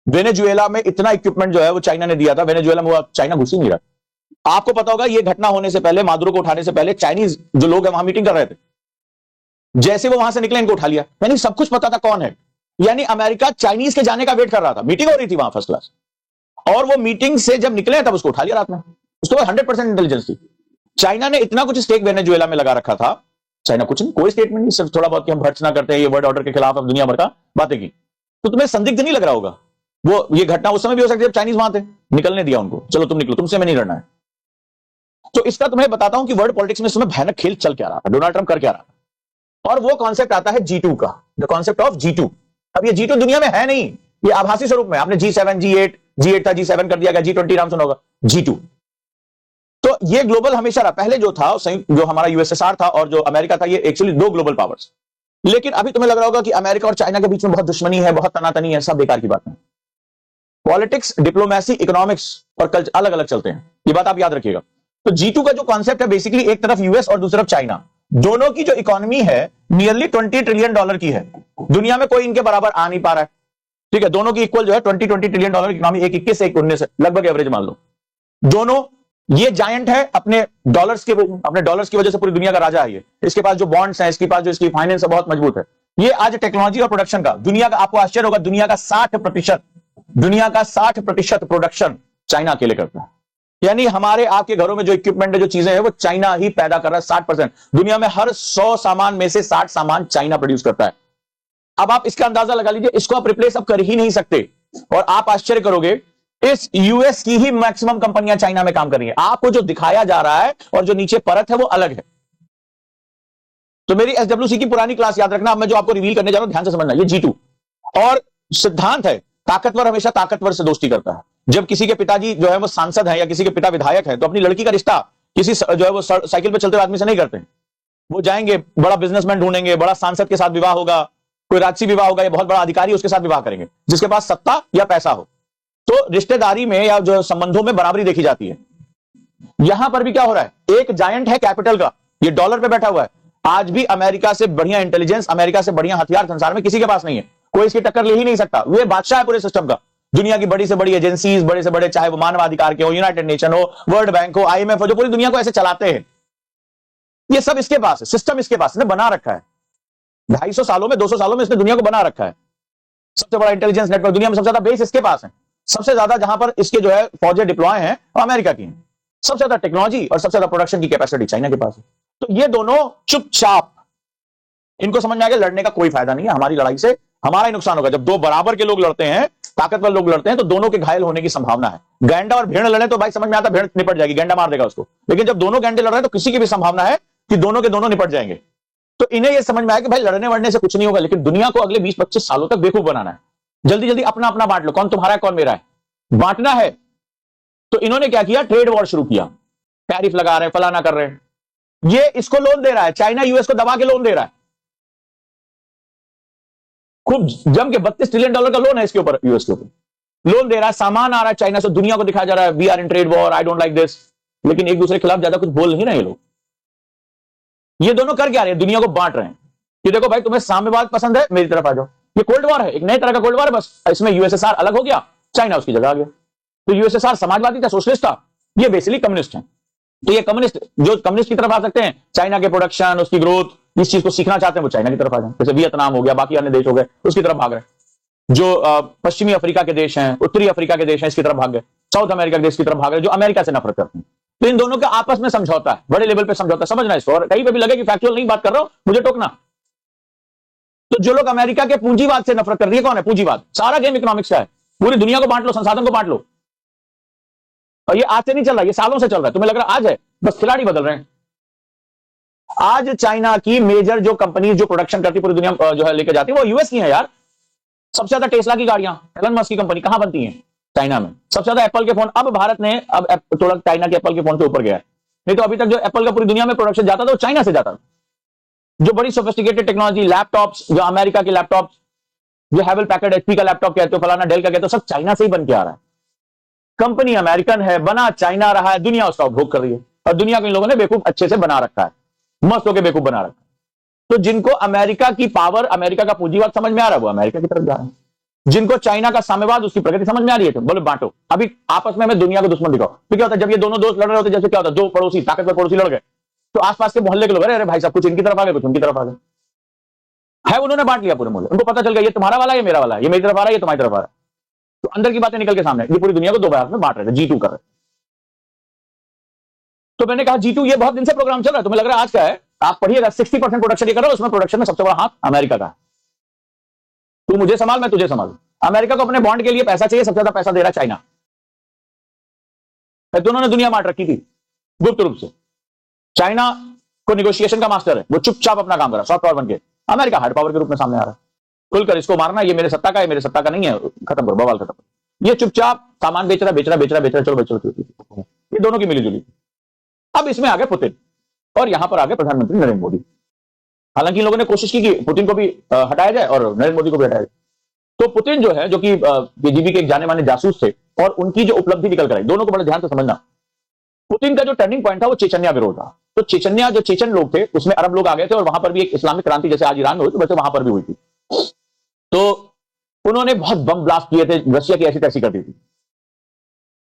Venezuela में इतना equipment जो है वो चाइना ने दिया था, वेनेजुएला में वो चाइना घुस ही नहीं रहा। आपको पता होगा ये घटना होने से पहले, मादुरो को उठाने से पहले चाइनीज जो लोग हैं वहां मीटिंग कर रहे थे। जैसे वो वहां से निकले इनको उठा लिया, यानी सब कुछ पता था कौन है। यानी अमेरिका चाइनीज के जाने का वेट कर रहा था, मीटिंग हो रही थी वहां फर्स्ट क्लास, और वो मीटिंग से जब निकले तब उसको उठा लिया रात में। उसके बाद 100% इंटेलिजेंस थी। चाइना ने इतना कुछ स्टेक वेनेजुएला में लगा रखा था, चाइना कुछ नहीं, कोई स्टेटमेंट नहीं, सिर्फ थोड़ा बहुत कि हम भर्त्सना करते हैं, ये वर्ल्ड ऑर्डर के खिलाफ अब दुनिया भर का बातें की। तो तुम्हें संदिग्ध नहीं लग रहा होगा वो ये घटना उस समय भी हो सकती है जब चाइनीज वहां थे, निकलने दिया उनको, चलो तुम निकलो, तुमसे मैं नहीं लड़ना है। तो इसका तुम्हें बताता हूं कि वर्ल्ड पॉलिटिक्स में इस समय भयानक खेल चल क्या रहा था, डोनाल्ड ट्रंप कर क्या रहा था। और वो कॉन्सेप्ट आता है G2 का, द कॉन्सेप्ट ऑफ G2। अब ये G2 दुनिया में है नहीं, ये आभासी स्वरूप में, आपने G7 G8 था, G7 कर दिया गया, G20 नाम सुना होगा, G2। तो ये ग्लोबल हमेशा रहा, पहले जो था जो हमारा यूएसएसआर था और जो अमेरिका था, ये एक्चुअली दो ग्लोबल पावर्स। लेकिन अभी तुम्हें लग रहा होगा कि अमेरिका और चाइना के बीच में बहुत दुश्मनी है, बहुत तनातनी है, सब बेकार की बात है। पॉलिटिक्स, डिप्लोमेसी, इकोनॉमिक्स और कल्चर अलग अलग चलते हैं, ये बात आप याद रखिएगा। तो G2 का जो कॉन्सेप्ट है, बेसिकली एक तरफ यूएस और दूसरी तरफ चाइना, दोनों की जो इकोनॉमी है नियरली $20 ट्रिलियन की है। दुनिया में कोई इनके बराबर आ नहीं पा रहा है, ठीक है। दोनों की इक्वल जो है $20 ट्रिलियन की इकोनॉमी, एक 21 एक 19 लगभग एवरेज मान लो। दोनों ये जायंट है अपने डॉलर्स की वजह से पूरी दुनिया का राजा है ये। इसके पास जो बॉन्ड्स हैं, इसके पास जो इसकी फाइनेंस है बहुत मजबूत है। ये आज टेक्नोलॉजी और प्रोडक्शन का दुनिया का, आपको आश्चर्य होगा, दुनिया का 60% प्रोडक्शन चाइना अकेले करता है। यानी हमारे आपके घरों में जो इक्विपमेंट है, जो चीजें हैं, वो चाइना ही पैदा कर रहा है। 60% दुनिया में हर 100 सामान में से 60 सामान चाइना प्रोड्यूस करता है। अब आप इसका अंदाजा लगा लीजिए, इसको आप रिप्लेस अब कर ही नहीं सकते। और आप आश्चर्य करोगे, इस यूएस की ही मैक्सिमम कंपनियां चाइना में काम कर रही हैं। आपको जो दिखाया जा रहा है और जो नीचे परत है वो अलग है। तो मेरी एसडब्ल्यूसी की पुरानी क्लास याद रखना, अब मैं जो आपको रिवील करने जा रहा हूं ध्यान से समझना। ये G2 और सिद्धांत है, ताकतवर हमेशा ताकतवर से दोस्ती करता है। जब किसी के पिताजी जो है वो सांसद है या किसी के पिता विधायक है, तो अपनी लड़की का रिश्ता किसी जो है वो साइकिल पे चलते हुए आदमी से नहीं करते। वो जाएंगे, बड़ा बिजनेसमैन ढूंढेंगे, बड़ा सांसद के साथ विवाह होगा, कोई राजसी विवाह होगा, या बहुत बड़ा अधिकारी उसके साथ विवाह करेंगे जिसके पास सत्ता या पैसा हो। तो रिश्तेदारी में या जो संबंधों में बराबरी देखी जाती है। यहां पर भी क्या हो रहा है, एक जायंट है कैपिटल का, ये डॉलर पे बैठा हुआ है। आज भी अमेरिका से बढ़िया इंटेलिजेंस, अमेरिका से बढ़िया हथियार संसार में किसी के पास नहीं है, कोई इसकी टक्कर ले ही नहीं सकता। ये बादशाह है पूरे सिस्टम का। दुनिया की बड़ी से बड़ी एजेंसीज, बड़े से बड़े, चाहे वो मानवाधिकार के हो, यूनाइटेड नेशन हो, वर्ल्ड बैंक हो, IMF हो, जो पूरी दुनिया को ऐसे चलाते हैं, ये सब इसके पास है, सिस्टम इसके पास, इसने बना रखा है। 250 सालों में, 200 सालों में इसने दुनिया को बना रखा है। सबसे बड़ा इंटेलिजेंस नेटवर्क, दुनिया में सबसे ज्यादा बेस इसके पास है। सबसे ज्यादा जहां पर इसके जो है फौजें डिप्लॉय हैं वो अमेरिका की हैं। सबसे ज्यादा टेक्नोलॉजी और सबसे ज्यादा प्रोडक्शन की कैपेसिटी चाइना के पास है। तो ये दोनों चुपचाप, इनको समझ में आ गया लड़ने का कोई फायदा नहीं है, हमारी लड़ाई से हमारा ही नुकसान होगा। जब दो बराबर के लोग लड़ते हैं, ताकतवर लोग लड़ते हैं, तो दोनों के घायल होने की संभावना है। गैंडा और भेड़ लड़े तो भाई समझ में आता, भेड़ निपट जाएगी, गैंडा मार देगा उसको। लेकिन जब दोनों गैंडे लड़ रहे हैं तो किसी की भी संभावना है कि दोनों के दोनों निपट जाएंगे। तो इन्हें यह समझ में आया कि भाई लड़ने वड़ने से कुछ नहीं होगा, लेकिन दुनिया को अगले 20-25 सालों तक बेवकूफ बनाना है। जल्दी जल्दी अपना अपना बांट लो, कौन तुम्हारा है कौन मेरा है, बांटना है। तो इन्होंने क्या किया, ट्रेड वॉर शुरू किया, टैरिफ लगा रहे हैं, फलाना कर रहे हैं। ये इसको लोन दे रहा है, चाइना यूएस को दबा के लोन दे रहा है, खूब जम के $32 ट्रिलियन का लोन है इसके ऊपर, यूएस के ऊपर लोन दे रहा है। सामान आ रहा है चाइना से, दुनिया को दिखाया जा रहा है we are in trade war, I don't like this. लेकिन एक दूसरे के खिलाफ ज्यादा कुछ बोल नहीं रहे लोग। ये दोनों कर क्या रहे हैं, दुनिया को बांट रहे हैं कि देखो भाई तुम्हें साम्यवाद पसंद है, मेरी तरफ आ जाओ। ये कोल्ड वॉर है, एक नए तरह का कोल्ड वॉर है। बस इसमें यूएसएसआर अलग हो गया, चाइना उसकी जगह आ गया। तो यूएसएसआर समाजवादी था, सोशलिस्ट था, ये बेसिकली कम्युनिस्ट है। तो ये कम्युनिस्ट जो कम्युनिस्ट की तरफ आ सकते हैं, चाइना के प्रोडक्शन, उसकी ग्रोथ, इस चीज को सीखना चाहते हैं, वो चाइना की तरफ आ जाए। जैसे वियतनाम हो गया, बाकी अन्य देश हो गए, उसकी तरफ भाग रहे हैं। जो पश्चिमी अफ्रीका के देश हैं, उत्तरी अफ्रीका के देश हैं, इसकी तरफ भाग गए। साउथ अमेरिका के देश की तरफ भाग रहे, जो अमेरिका से नफरत करते हैं। तो इन दोनों का आपस में समझौता है, बड़े लेवल पे समझौता, समझना इसको। और कहीं पे भी लगे कि फैक्चुअल नहीं बात कर रहा हूं, मुझे टोकना। तो जो लोग अमेरिका के पूंजीवाद से नफरत कर रही है, कौन है पूंजीवाद? सारा गेम इकोनॉमिक्स का है। पूरी दुनिया को बांट लो, संसाधन को बांट लो। और ये आज से नहीं चल रहा, ये सालों से चल रहा है। तुम्हें लग रहा है आज है, बस खिलाड़ी बदल रहे हैं। आज चाइना की मेजर जो कंपनी जो प्रोडक्शन करती पूरी दुनिया जो है लेके जाती है, वो यूएस की है यार। सबसे ज्यादा टेस्ला की गाड़ियां, एलन मस्क की कंपनी कहां बनती है? चाइना में। सबसे ज्यादा एप्पल के फोन, अब भारत ने अब थोड़ा चाइना के एप्पल के फोन के ऊपर गया है। नहीं तो अभी तक जो एप्पल का पूरी दुनिया में प्रोडक्शन जाता था वो चाइना से जाता था। जो बड़ी सोफिस्टिकेटेड टेक्नोलॉजी, लैपटॉप्स, जो अमेरिका के लैपटॉप्स, जो हैवेल पैकर्ड HP का लैपटॉप कहते हो, फलाना डेल का कहते हो, सब चाइना से ही बन के आ रहा है। कंपनी अमेरिकन है, बना चाइना रहा है, दुनिया उसका उपभोग कर रही है। और दुनिया को इन लोगों ने बेवकूफ अच्छे से बना रखा है, मस्त होकर बेवकूफ बना रखा है। तो जिनको अमेरिका की पावर, अमेरिका का पूंजीवाद समझ में आ रहा है, वो अमेरिका की तरफ जा रहे हैं। जिनको चाइना का साम्यवाद, उसकी प्रगति समझ में आ रही है, बोले बांटो, अभी आपस में हमें दुनिया को दुश्मन दिखाओ। तो क्या होता है, जब ये दोनों दोस्त लड़ रहे होते, जैसे क्या होता है, दो पड़ोसी, ताकतवर पड़ोसी लड़ गए, तो आसपास के मोहल्ले के लोग, अरे भाई साहब, कुछ इनकी तरफ आ गए, कुछ उनकी तरफ आ गए, है उन्होंने बांट लिया पूरे मोहल्ले। उनको पता चल गया, ये तुम्हारा वाला है, ये मेरा वाला है, ये मेरी तरफ आ रहा है, ये तुम्हारी तरफ आ रहा है। तो अंदर की बातें निकल के सामने, ये पूरी दुनिया को दो भाग में बांट रहे थे, G2 कर रहे थे। तो मैंने कहा G2 ये बहुत दिन से प्रोग्राम चल रहा है, तुम्हें लग रहा है आज का है? आप पढ़िएगा, 60% प्रोडक्शन ये कर रहा है, उसमें प्रोडक्शन में सबसे बड़ा हाथ अमेरिका का है। तू मुझे संभाल, मैं तुझे संभाल। अमेरिका को अपने बॉन्ड के लिए पैसा चाहिए, सबसे ज्यादा पैसा दे रहा है चाइना। दोनों ने दुनिया बांट रखी थी गुप्त रूप से। चाइना को निगोशिएशन का मास्टर है, वो चुपचाप अपना काम कर रहा है, सॉफ्ट पावर बन के। अमेरिका हार्ड पावर के रूप में सामने आ रहा है, खुलकर इसको मारना, ये मेरे सत्ता का है, मेरे सत्ता का नहीं है, खत्म करो, बवाल खत्म। ये चुपचाप सामान बेच रहा, चलो बेच रहा। ये दोनों की मिलीजुली। अब इसमें आ गए पुतिन, और यहां पर आ गए प्रधानमंत्री नरेंद्र मोदी। हालांकि इन लोगों ने कोशिश की कि पुतिन को भी हटाया जाए और नरेंद्र मोदी को भी हटाया जाए। तो पुतिन जो है, जो कि केजीबी के एक जाने माने जासूस थे, और उनकी जो उपलब्धि निकल कर आई, दोनों को बड़े ध्यान से समझना। पुतिन का जो टर्निंग पॉइंट था वो चेचन्या विरोध था। तो चेचन्या, जो चेचन लोग थे, उसमें अरब लोग आ गए थे, और वहां पर भी एक इस्लामिक क्रांति जैसे आज ईरान में हुई, वैसे वहां पर भी हुई थी। तो उन्होंने बहुत बम ब्लास्ट किए थे, रशिया की ऐसी तैसी कर दी थी।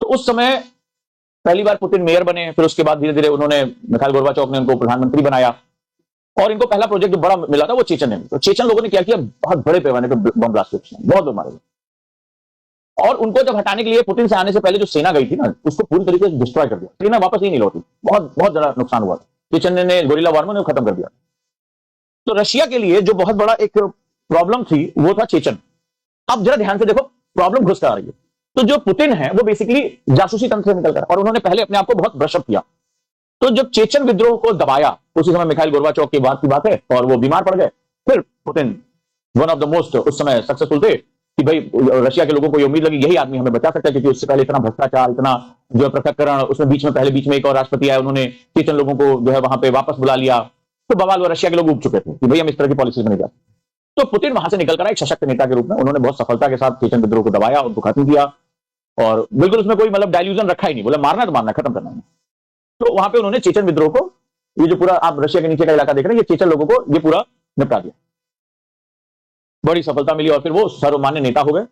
तो उस समय पहली बार पुतिन मेयर बने, फिर उसके बाद धीरे धीरे उन्होंने, मिखाइल गोर्बाचोव ने उनको प्रधानमंत्री बनाया, और इनको पहला प्रोजेक्ट जो बड़ा मिला था वो चेचन ने। तो चेचन लोगों ने क्या किया, बहुत बड़े पैमाने पर बम ब्लास्ट किया, बहुत लोग मारे गए। और उनको जब हटाने के लिए पुतिन से आने से पहले जो सेना गई थी ना, उसको पूरी तरीके से डिस्ट्रॉय कर दिया, सेना वापस ही नहीं लौटी, बहुत बहुत ज्यादा नुकसान हुआ। चेचन ने गोरिल्ला वार में खत्म कर दिया। तो रशिया के लिए जो बहुत बड़ा एक प्रॉब्लम थी वो था चेचन। अब जरा ध्यान से देखो, प्रॉब्लम घुस कर आ रही है। तो जो पुतिन है वो बेसिकली जासूसी तंत्र से निकल कर, और उन्होंने पहले अपने आप को बहुत ब्रशअप किया। तो जब चेचन विद्रोह को दबाया, उसी समय मिखाइल गोर्बाचोव की बात है, और वो बीमार पड़ गए। फिर Putin one of the most उस समय सक्सेसफुल थे कि भाई रशिया के लोगों को ये उम्मीद लगी यही आदमी हमें बचा सकता है, क्योंकि उससे पहले इतना भ्रष्टाचार, इतना जो पृथक्करण, उसमें बीच में एक और राष्ट्रपति आया, उन्होंने चेचन लोगों को जो है वहां पे वापस बुला लिया। तो बवाल वो रशिया के लोग उग चुके थे कि भाई हम इस तरह की पॉलिसी में नहीं जाते। तो पुतिन वहां से निकल कर एक सशक्त नेता के रूप में उन्होंने बहुत सफलता के साथ चेचन विद्रोह को दबाया, उनको खत्म किया, और बिल्कुल उसमें कोई मतलब डायल्यूजन रखा ही नहीं, बोला मारना तो मारना, खत्म करना है। तो वहां पे उन्होंने चेचन विद्रोह को, ये जो पूरा आप रशिया के नीचे का इलाका देख रहे हैं, ये चेचन लोगों को ये पूरा निपटा दिया, बड़ी सफलता मिली, और फिर वो सर्वमान्य नेता हो गए,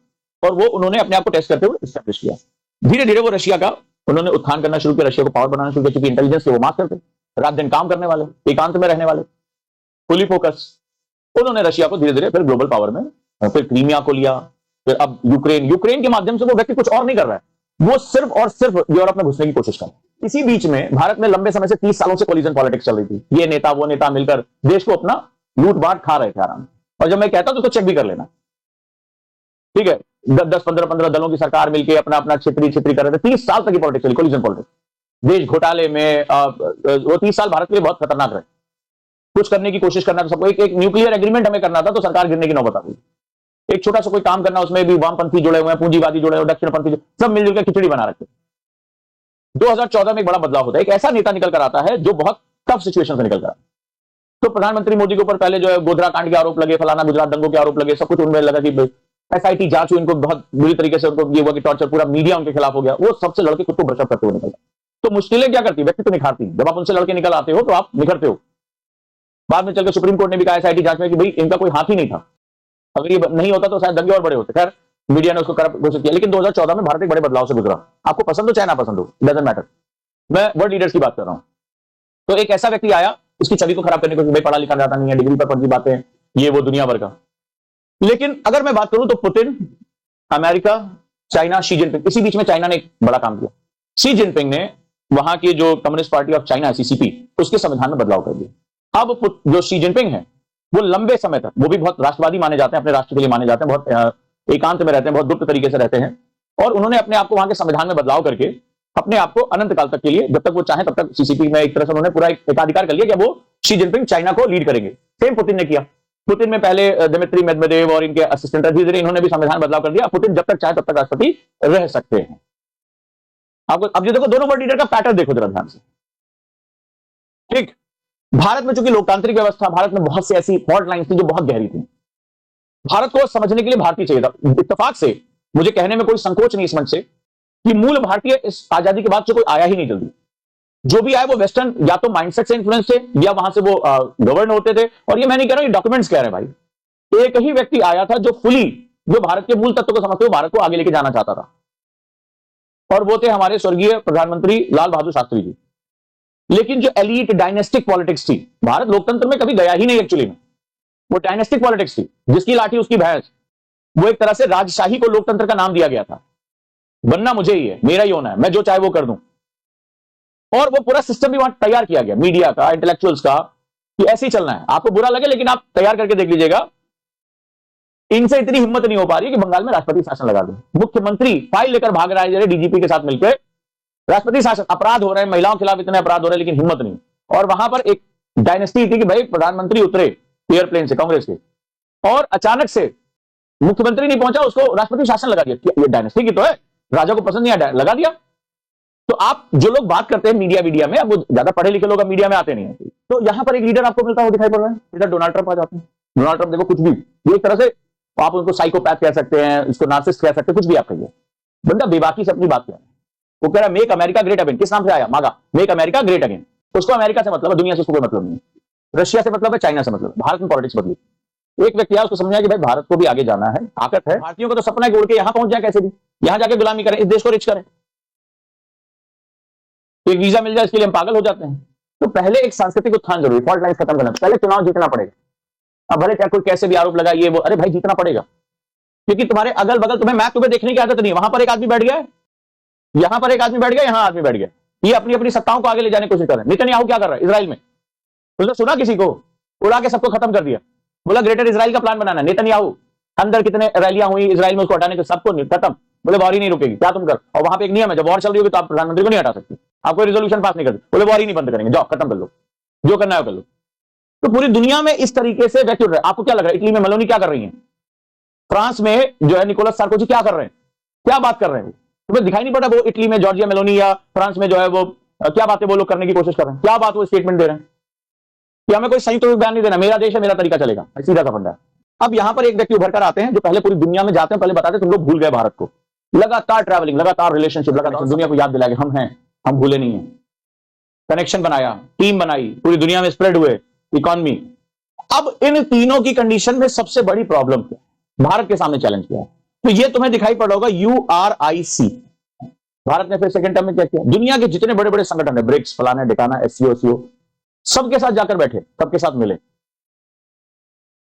और वो उन्होंने अपने आप को टेस्ट करते हुए एस्टैब्लिश किया। धीरे धीरे वो रशिया का उन्होंने उत्थान करना शुरू किया, रशिया को पावर बनाना शुरू किया, क्योंकि इंटेलिजेंस के वो मास्टर थे, रात दिन काम करने वाले, एकांत में रहने वाले, फुली फोकस। उन्होंने रशिया को धीरे धीरे फिर ग्लोबल पावर में, फिर क्रीमिया को लिया, फिर अब यूक्रेन के माध्यम से वो व्यक्ति कुछ और नहीं कर रहा है, वो सिर्फ और सिर्फ यूरोप में घुसने की कोशिश कर रहा है। इसी बीच में भारत में लंबे समय से 30 सालों से कोलिजन पॉलिटिक्स चल रही थी, ये नेता वो नेता मिलकर देश को अपना लूट बांट खा रहे थे आराम से। और जब मैं कहता हूं तो चेक भी कर लेना, ठीक है, 10-15 दलों की सरकार मिलकर अपना अपना छित्री कर रहे थे, 30 साल तक की पॉलिटिक्स चली, कोलिजन पॉलिटिक्स, देश घोटाले में। वो 30 साल भारत के लिए बहुत खतरनाक रहे। कुछ करने की कोशिश करना, तो सबको एक न्यूक्लियर एग्रीमेंट हमें करना था, तो सरकार गिरने की नौबत आ गई। एक छोटा सा कोई काम करना, उसमें भी वामपंथी जुड़े हुए हैं, पूंजीवादी जुड़े हुए, दक्षिणपंथी, सब मिलजुल कर खिचड़ी बना रखते। 2014 में एक बड़ा बदलाव होता है, एक ऐसा नेता निकल कर आता है जो बहुत टफ सिचुएशन से निकल कर आता है। तो प्रधानमंत्री मोदी के ऊपर पहले जो है गोधरा कांड के आरोप लगे, फलाना गुजरात दंगों के आरोप लगे, सब कुछ उनमें लगा कि एसआईटी जांच हुई, इनको बहुत बुरी तरीके से उनको ये हुआ कि टॉर्चर, पूरा मीडिया उनके खिलाफ हो गया, वो सबसे लड़के खुद को ब्रशअप करते हुए निकल। तो मुश्किलें क्या करती है, व्यक्ति तो निखारती। जब आप उनसे लड़के निकल आते हो तो आप निखरते हो। बाद में चलकर सुप्रीम कोर्ट ने भी कहा एसआईटी जांच में कि भाई इनका कोई हाथ ही नहीं था, अगर ये नहीं होता तो शायद दंगे और बड़े होते। खैर मीडिया ने उसको करप्ट घोषित किया, लेकिन 2014 में भारत एक बड़े बदलाव से गुजरा। आपको पसंद हो चाहे ना पसंद हो, डजंट मैटर, मैं वर्ल्ड लीडर्स की बात कर रहा हूं। तो एक ऐसा व्यक्ति आया, इसकी छवि को खराब करने को, भाई पढ़ा लिखा जाता नहीं है, डिग्री पर फर्जी बातें, ये वो दुनिया भर का। लेकिन अगर मैं बात करूं तो Putin, America, China, Xi Jinping, इसी बीच में चाइना ने एक बड़ा काम किया। शी जिनपिंग ने वहां की जो communist party of China, CCP, उसके संविधान में बदलाव कर दिया। अब जो शी जिनपिंग है वो लंबे समय तक, वो भी बहुत राष्ट्रवादी माने जाते हैं, अपने राष्ट्र के लिए माने जाते हैं, बहुत एकांत में रहते हैं, बहुत गुप्त तरीके से रहते हैं, और उन्होंने अपने आप को वहां के संविधान में बदलाव करके अपने आप को अनंत काल तक के लिए, जब तक वो चाहे तब तक, सीसीपी में एक तरह से उन्होंने पूरा एकाधिकार कर लिया कि वो शी जिनपिंग चाइना को लीड करेंगे। सेम पुतिन ने किया। पुतिन में पहले दिमित्री मेदवेदेव और इनके असिस्टेंट, धीरे धीरे इन्होंने भी संविधान बदलाव कर दिया। पुतिन जब तक चाहे तब तक राष्ट्रपति रह सकते हैं। आपको अब जो देखो, दोनों वर्ल्ड लीडर का पैटर्न देखो जरा ध्यान से, ठीक। भारत में चूंकि लोकतांत्रिक व्यवस्था, भारत में बहुत सी ऐसी फॉल्ट लाइन्स थी जो बहुत गहरी थी। भारत को समझने के लिए भारतीय चाहिए था। इत्तेफाक से मुझे कहने में कोई संकोच नहीं इस मंच से कि मूल भारतीय इस आजादी के बाद से कोई आया ही नहीं जल्दी। जो भी आए वो वेस्टर्न या तो माइंडसेट से इन्फ्लुएंस थे, या वहां से वो गवर्न होते थे। और ये मैं नहीं कह रहा, ये डॉक्यूमेंट्स कह रहे हैं भाई। एक ही व्यक्ति आया था जो फुली जो भारत के मूल तत्व को समझते हुए भारत को आगे लेके जाना चाहता था, और वो थे हमारे स्वर्गीय प्रधानमंत्री लाल बहादुर शास्त्री जी। लेकिन जो एलीट डायनेस्टिक पॉलिटिक्स थी, भारत लोकतंत्र में कभी गया ही नहीं एक्चुअली में, वो डायनेस्टिक पॉलिटिक्स थी, जिसकी लाठी उसकी भैंस। वो एक तरह से राजशाही को लोकतंत्र का नाम दिया गया था, बनना मुझे ही है, मेरा ही होना है, मैं जो चाहे वो कर दूं। और वो पूरा सिस्टम भी वहां तैयार किया गया, मीडिया का, इंटेलेक्चुअल्स का, कि ऐसे ही चलना है। आपको बुरा लगे लेकिन आप तैयार करके देख लीजिएगा, इनसे इतनी हिम्मत नहीं हो पा रही कि बंगाल में राष्ट्रपति शासन लगा दे। मुख्यमंत्री फाइल लेकर भाग रहा है डीजीपी के साथ मिलकर, राष्ट्रपति शासन, अपराध हो रहे हैं, महिलाओं के खिलाफ इतने अपराध हो रहे हैं, लेकिन हिम्मत नहीं। और वहां पर एक डायनेस्टी थी कि भाई प्रधानमंत्री उतरे एयरप्लेन से कांग्रेस के, और अचानक से मुख्यमंत्री नहीं पहुंचा, उसको राष्ट्रपति शासन लगा दिया। ये डायनेस्टी की तो है, राजा को पसंद नहीं आया, लगा दिया। तो आप जो लोग बात करते हैं मीडिया में, अब वो ज्यादा पढ़े लिखे लोग मीडिया में आते नहीं है, तो यहां पर एक लीडर आपको मिलता हुआ दिखाई पड़ रहा है, इधर डोनाल्ड ट्रंप आ जाते हैं। डोनाल्ड ट्रंप देखो कुछ भी, एक तरह से आप उनको साइकोपैथ कह सकते हैं, इसको नार्सिसिस्ट कह सकते हैं, कुछ भी आप कहिए, बंदा बेबाकी से अपनी बात कह, वो कह रहा है मेक अमेरिका ग्रेट अगेन। किस नाम से आया? मागा, मेक अमेरिका ग्रेट अगेन। उसको अमेरिका से मतलब है, दुनिया से उसको कोई मतलब नहीं, रशिया से मतलब है, चाइना से मतलब है। भारत में पॉलिटिक्स बदली, एक व्यक्ति आया, उसको समझा कि भाई भारत को भी आगे जाना है, ताकत है, भारतीयों का तो सपना है कि उड़ के यहां पहुंच जाए, कैसे भी यहां जाके गुलामी करें, इस देश को रिच करें, एक वीजा मिल जाए, इसके लिए हम पागल हो जाते हैं। तो पहले एक सांस्कृतिक उत्थान जरूरी, फॉल्ट लाइन्स खत्म करना, पहले चुनाव जीतना पड़ेगा। अब भले चाहे कोई कैसे भी आरोप लगाए ये वो, अरे भाई जीतना पड़ेगा, क्योंकि तुम्हारे अगल बगल तुम्हें मैप तुम्हें देखने की आदत नहीं है। वहां पर एक आदमी बैठ गया, यहां पर एक आदमी बैठ गया, यहां आदमी बैठ गया, ये अपनी अपनी सत्ताओं को आगे ले जाने की कोशिश कर रहे हैं। नेतन्याहू क्या कर रहा है इजराइल में? उसने सुना किसी को? उड़ा के सबको खत्म कर दिया, बोला ग्रेटर इजराइल का प्लान बनाना है। नेतन्याहू अंदर कितने रैलियां हुई इजराइल में उसको हटाने के, सबको खत्म, बोले वॉर ही नहीं रुकेगी, क्या तुम कर। और वहां पे एक नियम है, जब वॉर चल रही होगी तो आप प्रधानमंत्री को नहीं हटा सकते, आप कोई रिजोल्यूशन पास नहीं करते, बोले वॉर ही नहीं बंद करेंगे, जाओ खत्म कर लो, जो करना है कर लो। तो पूरी दुनिया में इस तरीके से व्यक्ति उठ रहे हैं। आपको क्या लग रहा है इटली में मेलोनी क्या कर रही है? फ्रांस में जो है निकोलस सार्कोजी क्या कर रहे हैं, क्या बात कर रहे हैं? तुम्हें दिखाई नहीं पड़ा वो इटली में जॉर्जिया मेलोनी या फ्रांस में जो है वो क्या बातें वो लोग करने की कोशिश कर रहे हैं? क्या बात वो स्टेटमेंट दे रहे हैं कि हमें कोई संयुक्त बयान नहीं देना, मेरा देश है, मेरा तरीका चलेगा, सीधा सा फंडा है। अब यहां पर एक व्यक्ति उभर कर आते हैं जो पहले पूरी दुनिया में जाते हैं, पहले बताते तुम लोग भूल गए भारत को, लगातार ट्रैवलिंग, लगातार रिलेशनशिप, लगातार दुनिया को याद दिलाया कि हम हैं, हम भूले नहीं है, कनेक्शन बनाया, टीम बनाई, पूरी दुनिया में स्प्रेड हुए, इकोनॉमी। अब इन तीनों की कंडीशन में सबसे बड़ी प्रॉब्लम क्या, भारत के सामने चैलेंज क्या है? तो ये तुम्हें दिखाई पड़ होगा URIC। भारत ने फिर सेकंड टर्म में क्या किया? दुनिया के जितने बड़े बड़े संगठन है, ब्रिक्स, फलाना ढिकाना, SCO, सबके साथ जाकर बैठे, सबके साथ मिले,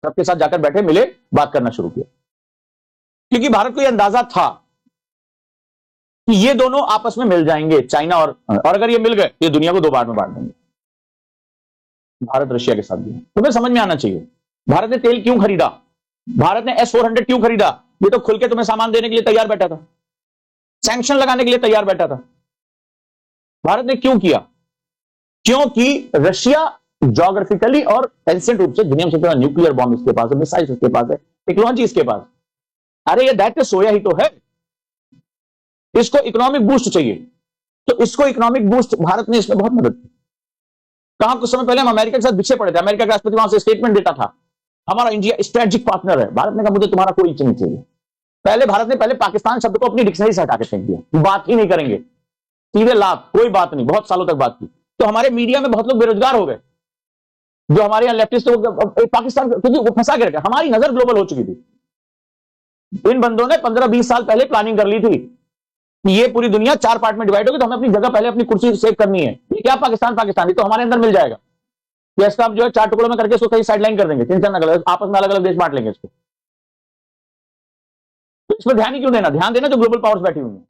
सबके साथ जाकर बैठे, मिले, बात करना शुरू किया, क्योंकि भारत को यह अंदाजा था कि ये दोनों आपस में मिल जाएंगे, चाइना और अगर ये मिल गए ये दुनिया को दो बार में बांट देंगे, भारत रशिया के साथ भी। तुम्हें समझ में आना चाहिए भारत ने तेल क्यों खरीदा, भारत ने S-400 क्यों खरीदा? ये तो खुल के तुम्हें सामान देने के लिए तैयार बैठा था, सैंक्शन लगाने के लिए तैयार बैठा था। भारत ने क्यों किया? क्योंकि रशिया ज्योग्राफिकली और एंशिएंट रूप से दुनिया में सबसे बड़ा न्यूक्लियर बॉम्ब इसके पास है, मिसाइल इसके पास है, टेक्नोलॉजी इसके पास। अरे ये दैट सोया ही तो है, इसको इकोनॉमिक बूस्ट चाहिए, तो इसको इकोनॉमिक बूस्ट भारत ने इसमें बहुत मदद की। कहां कुछ समय पहले हम अमेरिका के साथ बिछे पड़े थे, अमेरिका के राष्ट्रपति वहां से स्टेटमेंट देता था हमारा इंडिया स्ट्रेटेजिक पार्टनर है, भारत ने कहा मुझे तुम्हारा कोई इच्छा नहीं चाहिए। पहले भारत ने पहले पाकिस्तान शब्द को अपनी डिक्शनरी से हटा के फेंक दिया, बात ही नहीं करेंगे, सीधे लाभ, कोई बात नहीं, बहुत सालों तक बात की। तो हमारे मीडिया में बहुत लोग बेरोजगार हो गए, जो हमारे यहां लेफ्टिस्ट पाकिस्तान, क्योंकि वो फंसा के रखे, हमारी नजर ग्लोबल हो चुकी थी। इन बंदों ने 15-20 साल पहले प्लानिंग कर ली थी कि ये पूरी दुनिया 4 पार्ट में डिवाइड होगी, तो हमें अपनी जगह पहले अपनी कुर्सी सेव करनी है। ये क्या पाकिस्तान पाकिस्तानी तो हमारे अंदर मिल जाएगा, इसका हम जो है 4 टुकड़ों में करके इसको कहीं साइडलाइन कर देंगे, 3-4 अलग आपस में अलग अलग देश बांट लेंगे इसको। तो इस पर ध्यान ही क्यों देना, ध्यान देना जो ग्लोबल पावर्स बैठी हुई है।